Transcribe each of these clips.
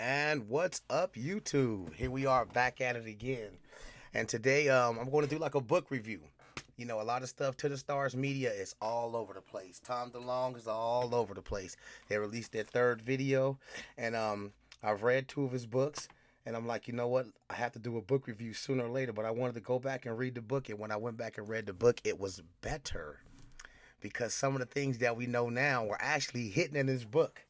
And what's up, YouTube? Here we are back at it again. And today, I'm going to do like a book review. You know, a lot of stuff to the stars media is all over the place. Tom DeLonge is all over the place. They released their third video, and I've read two of his books, and I'm like, you know what? I have to do a book review sooner or later. But I wanted to go back and read the book, and when I went back and read the book, it was better because some of the things that we know now were actually hidden in his book.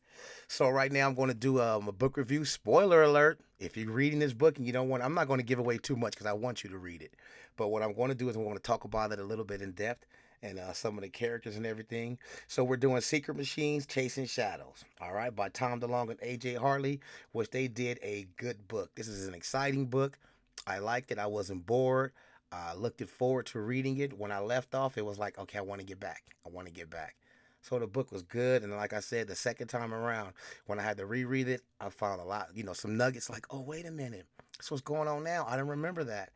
So right now I'm going to do a book review. Spoiler alert: if you're reading this book and you don't want, I'm not going to give away too much because I want you to read it. But what I'm going to do is I'm going to talk about it a little bit in depth and some of the characters and everything. So we're doing Secret Machines Chasing Shadows, all right, by Tom DeLonge and AJ Hartley, which they did a good book. This is an exciting book. I liked it. I wasn't bored. I looked forward to reading it. When I left off, it was like, okay, I want to get back. I want to get back. So the book was good, and like I said, the second time around, when I had to reread it, I found a lot, some nuggets like, oh, wait a minute, that's what's going on now. I didn't remember that,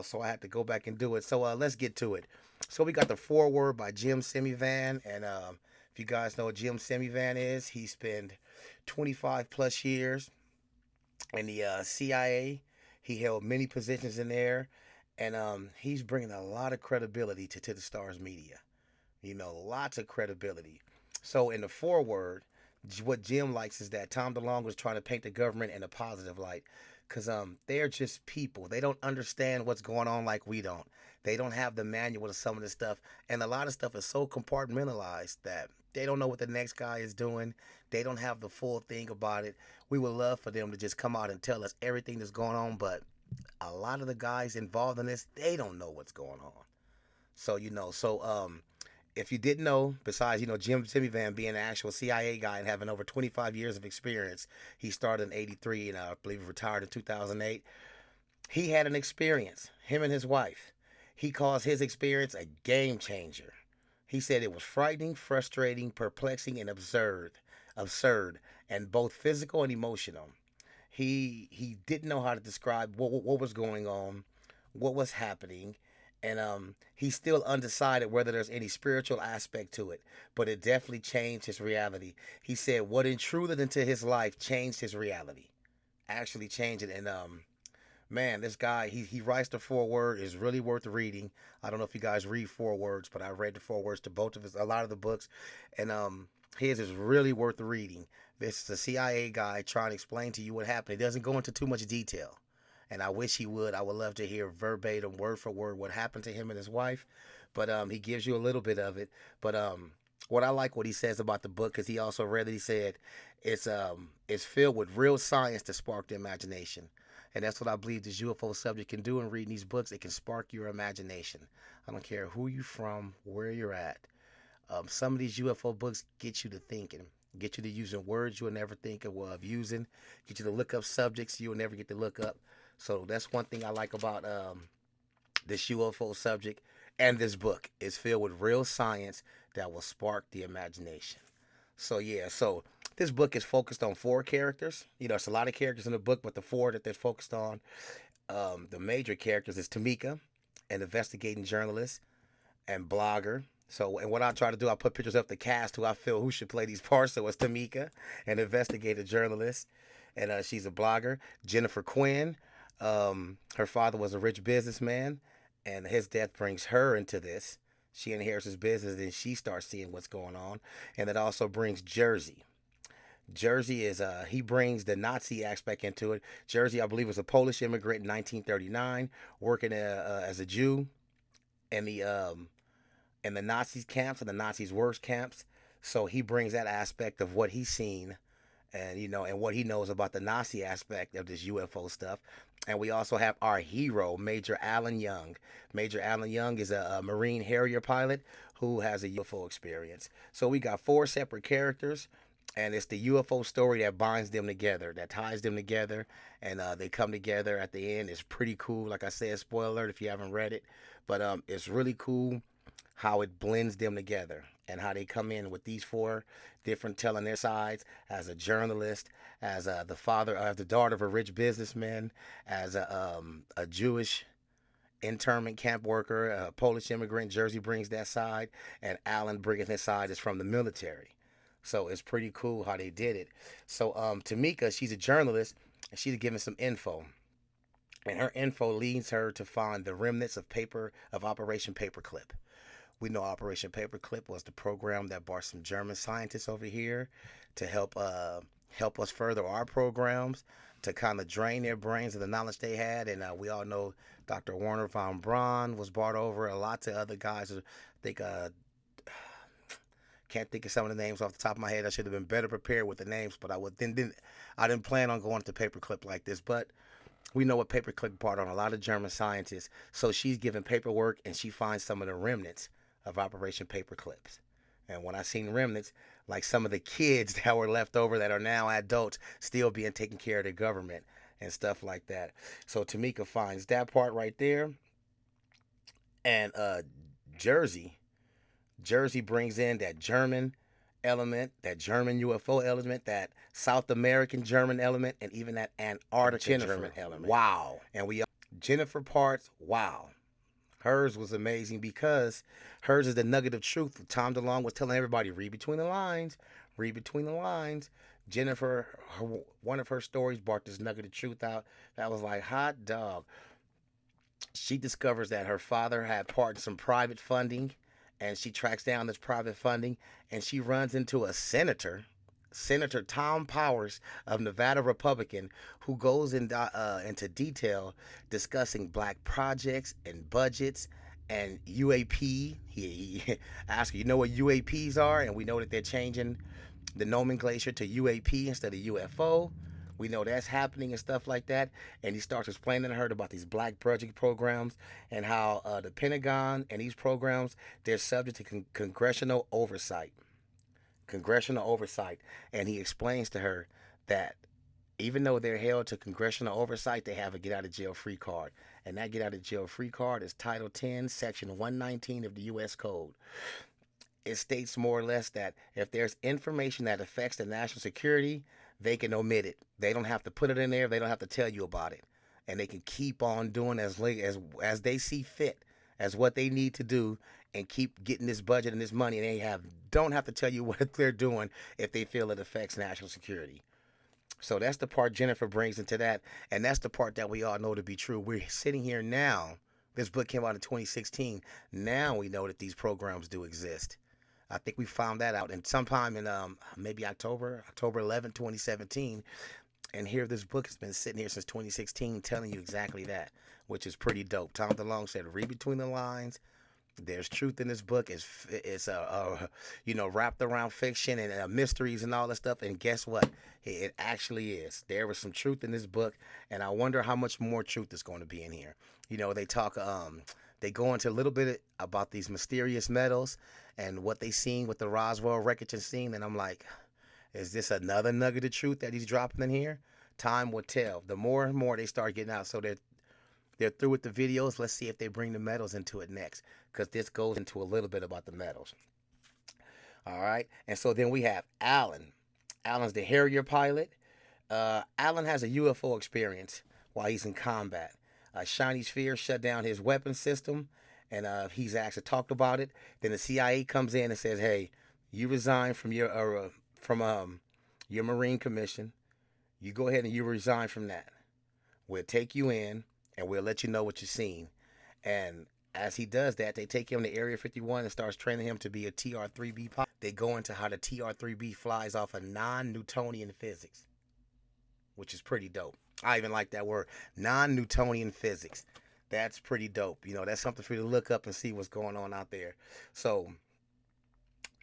so I had to go back and do it. So let's get to it. So we got the foreword by Jim Semivan, and if you guys know what Jim Semivan is, he spent 25 plus years in the CIA. He held many positions in there, and he's bringing a lot of credibility to the Stars media. Lots of credibility. So in the foreword, what Jim likes is that Tom DeLonge was trying to paint the government in a positive light, because they're just people. They don't understand what's going on like we don't. They don't have the manual to some of this stuff, and a lot of stuff is so compartmentalized that they don't know what the next guy is doing. They don't have the full thing about it. We would love for them to just come out and tell us everything that's going on, but a lot of the guys involved in this, they don't know what's going on. So if you didn't know, besides Jim Semivan being an actual CIA guy and having over 25 years of experience, he started in '83 and I believe he retired in 2008. He had an experience. Him and his wife. He calls his experience a game changer. He said it was frightening, frustrating, perplexing, and absurd, and both physical and emotional. He didn't know how to describe what was going on, what was happening, and he's still undecided whether there's any spiritual aspect to it, but it definitely changed his reality. He said what intruded into his life changed his reality, actually changed it. And man, this guy, he writes the foreword, is really worth reading. I don't know if you guys read forewords, but I read the forewords to both of his, a lot of the books, and his is really worth reading. This is a CIA guy trying to explain to you what happened. He doesn't go into too much detail, and I wish he would. I would love to hear verbatim, word for word, what happened to him and his wife. But he gives you a little bit of it. But what I like what he says about the book, because he also read it. He said it's filled with real science to spark the imagination, and that's what I believe this UFO subject can do in reading these books. It can spark your imagination. I don't care who you're from, where you're at. Some of these UFO books get you to thinking, get you to using words you'll never think of using, get you to look up subjects you'll never get to look up. So that's one thing I like about this UFO subject, and this book is filled with real science that will spark the imagination. So yeah, so this book is focused on four characters. It's a lot of characters in the book, but the four that they're focused on, the major characters is Tamika, an investigating journalist and blogger. So, and what I try to do, I put pictures up the cast who I feel who should play these parts. So it's Tamika, an investigative journalist, and she's a blogger. Jennifer Quinn, her father was a rich businessman, and his death brings her into this. She inherits his business, and she starts seeing what's going on, and it also brings Jersey. Jersey is he brings the Nazi aspect into it. Jersey, I believe, was a Polish immigrant in 1939, working as a Jew in the Nazis camps and the Nazis' worst camps. So he brings that aspect of what he's seen, and and what he knows about the Nazi aspect of this UFO stuff. And we also have our hero, Major Alan Young. Major Alan Young is a Marine Harrier pilot who has a UFO experience. So we got four separate characters, and it's the UFO story that binds them together, that ties them together, and they come together at the end. It's pretty cool. Like I said, spoiler alert if you haven't read it, but it's really cool how it blends them together and how they come in with these four different telling their sides as a journalist, as the father, as the daughter of a rich businessman, as a Jewish internment camp worker, a Polish immigrant. Jersey brings that side, and Alan bringing his side is from the military. So it's pretty cool how they did it. So Tamika, she's a journalist, and she's giving some info. And her info leads her to find the remnants of Operation Paperclip. We know Operation Paperclip was the program that brought some German scientists over here to help us further our programs, to kind of drain their brains of the knowledge they had. And we all know Dr. Werner von Braun was brought over. A lot of other guys. I think can't think of some of the names off the top of my head. I should have been better prepared with the names, but I didn't plan on going to Paperclip like this. But we know what Paperclip brought on a lot of German scientists. So she's given paperwork, and she finds some of the remnants of Operation Paperclips. And when I seen remnants, like some of the kids that were left over that are now adults still being taken care of the government and stuff like that. So Tamika finds that part right there. And Jersey. Jersey brings in that German element, that German UFO element, that South American German element, and even that Antarctica German element. Wow. And Jennifer parts, wow. Hers was amazing because hers is the nugget of truth. Tom DeLonge was telling everybody, read between the lines, read between the lines. Jennifer, one of her stories brought this nugget of truth out that was like hot dog. She discovers that her father had part in some private funding, and she tracks down this private funding, and she runs into a Senator Tom Powers of Nevada, Republican, who goes into detail discussing black projects and budgets and UAP. He asks, you know what UAPs are? And we know that they're changing the nomenclature to UAP instead of UFO. We know that's happening and stuff like that. And he starts explaining to her about these black project programs and how the Pentagon and these programs, they're subject to congressional oversight. Congressional oversight. And he explains to her that even though they're held to congressional oversight, they have a get out of jail free card. And that get out of jail free card is Title 10, Section 119 of the U.S. Code. It states more or less that if there's information that affects the national security, they can omit it. They don't have to put it in there. They don't have to tell you about it. And they can keep on doing as they see fit, as what they need to do, and keep getting this budget and this money. And they don't have to tell you what they're doing if they feel it affects national security. So that's the part Jennifer brings into that. And that's the part that we all know to be true. We're sitting here now. This book came out in 2016. Now we know that these programs do exist. I think we found that out and sometime in maybe October 11, 2017. And here this book has been sitting here since 2016 telling you exactly that, which is pretty dope. Tom DeLonge said, read between the lines. There's truth in this book. It's wrapped around fiction and mysteries and all that stuff. And guess what? It actually is. There was some truth in this book, and I wonder how much more truth is going to be in here. You know, they go into a little bit about these mysterious metals and what they seen with the Roswell wreckage and scene, and I'm like, is this another nugget of truth that he's dropping in here? Time will tell. The more and more they start getting out, so they're through with the videos. Let's see if they bring the metals into it next, because this goes into a little bit about the metals. All right, and so then we have Alan. Alan's the Harrier pilot. Alan has a UFO experience while he's in combat. A shiny sphere shut down his weapon system, and he's actually talked about it. Then the CIA comes in and says, "Hey, you resign from your Marine commission. You go ahead and you resign from that. We'll take you in, and we'll let you know what you've seen." And as he does that, they take him to Area 51 and starts training him to be a TR-3B pilot. They go into how the TR-3B flies off of non-Newtonian physics, which is pretty dope. I even like that word, non-Newtonian physics. That's pretty dope. You know, that's something for you to look up and see what's going on out there. So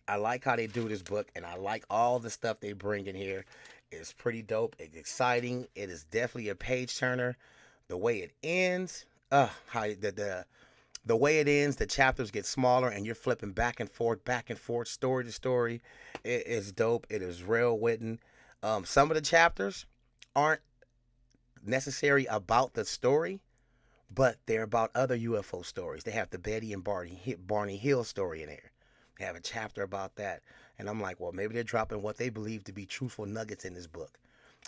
I like how they do this book, and I like all the stuff they bring in here. It's pretty dope. It's exciting. It is definitely a page turner. The way it ends, how the way it ends, the chapters get smaller, and you're flipping back and forth, story to story. It is dope. It is well written. Some of the chapters aren't necessary about the story, but they're about other UFO stories. They have the Betty and Barney Hill story in there. They have a chapter about that. And I'm like, well, maybe they're dropping what they believe to be truthful nuggets in this book.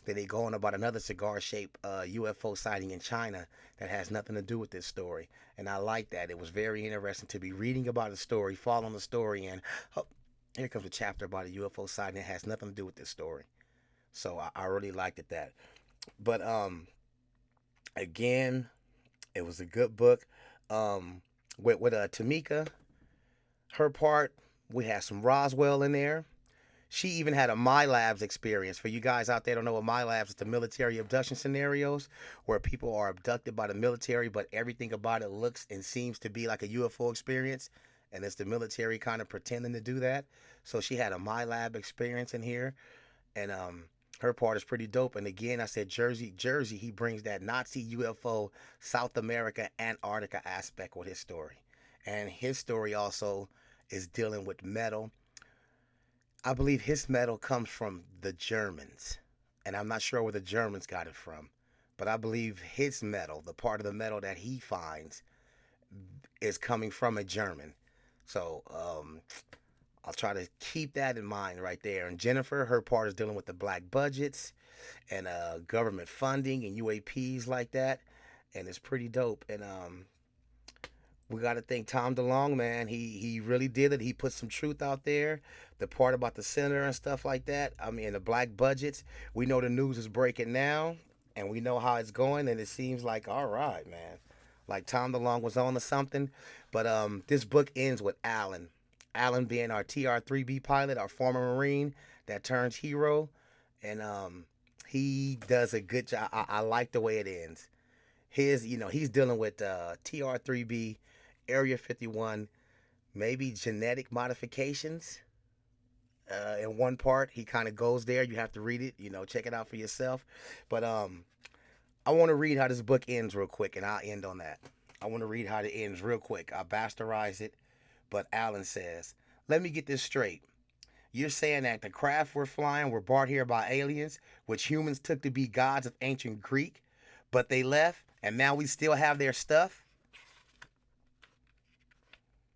Then they go on about another cigar-shaped UFO sighting in China that has nothing to do with this story. And I like that. It was very interesting to be reading about a story, following the story, and Here comes a chapter about a UFO sighting that has nothing to do with this story. So I really liked it that. But again, it was a good book. Um, with Tamika, her part, we had some Roswell in there. She even had a My Labs experience. For you guys out there who don't know what My Labs is, the military abduction scenarios where people are abducted by the military, but everything about it looks and seems to be like a UFO experience, and it's the military kind of pretending to do that. So she had a My Lab experience in here, and her part is pretty dope. And again, I said Jersey. He brings that Nazi UFO, South America, Antarctica aspect with his story, and his story also is dealing with metal. I believe his metal comes from the Germans, and I'm not sure where the Germans got it from, but I believe his metal, the part of the metal that he finds, is coming from a German. So I'll try to keep that in mind right there. And Jennifer, her part is dealing with the black budgets and government funding and UAPs like that, and it's pretty dope. And we got to thank Tom DeLonge, man. He really did it. He put some truth out there. The part about the senator and stuff like that. I mean, the black budgets. We know the news is breaking now, and we know how it's going. And it seems like all right, man. Like Tom DeLonge was on to something. But this book ends with Alan. Alan being our TR-3B pilot, our former Marine that turns hero, and he does a good job. I like the way it ends. He's dealing with TR-3B, Area 51, maybe genetic modifications. In one part, he kind of goes there. You have to read it, check it out for yourself. But I want to read how this book ends real quick, and I'll end on that. I want to read how it ends real quick. I bastardize it, but Alan says, "Let me get this straight. You're saying that the craft we're flying were brought here by aliens, which humans took to be gods of ancient Greek, but they left, and now we still have their stuff?"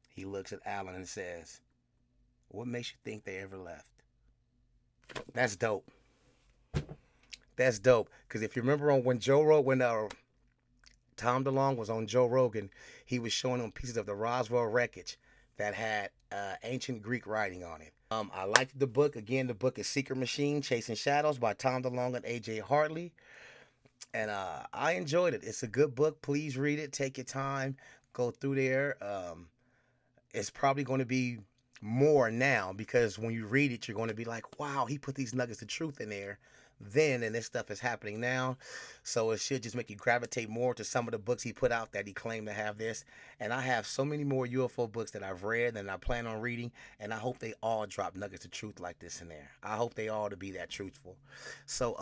He looks at Alan and says, "What makes you think they ever left?" That's dope. That's dope. Because if you remember when Tom DeLonge was on Joe Rogan, he was showing him pieces of the Roswell wreckage that had ancient Greek writing on it. I liked the book. Again, the book is Secret Machines Chasing Shadows by Tom DeLonge and AJ Hartley. And I enjoyed it. It's a good book. Please read it. Take your time. Go through there. It's probably going to be more now because when you read it, you're going to be like, wow, he put these nuggets of truth in there then, and this stuff is happening now. So it should just make you gravitate more to some of the books he put out that he claimed to have this. And I have so many more UFO books that I've read and I plan on reading, and I hope they all drop nuggets of truth like this in there. I hope they all to be that truthful. So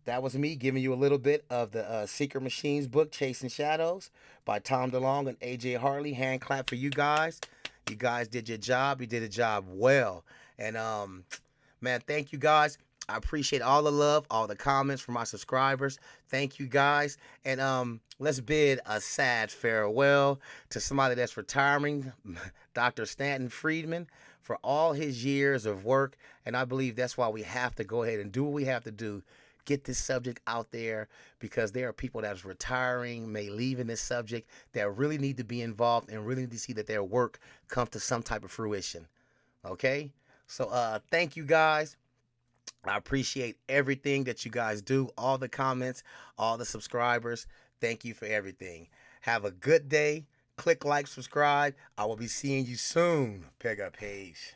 that was me giving you a little bit of the Secret Machines book, Chasing Shadows, by Tom DeLonge and AJ Hartley. Hand clap for you guys. You guys did your job. You did a job well. And, man, thank you guys. I appreciate all the love, all the comments from my subscribers. Thank you guys. And let's bid a sad farewell to somebody that's retiring, Dr. Stanton Friedman, for all his years of work. And I believe that's why we have to go ahead and do what we have to do, get this subject out there, because there are people that's retiring, may leave in this subject, that really need to be involved and really need to see that their work comes to some type of fruition. Okay? So thank you guys. I appreciate everything that you guys do, all the comments, all the subscribers. Thank you for everything. Have a good day. Click like, subscribe. I will be seeing you soon. Pega page.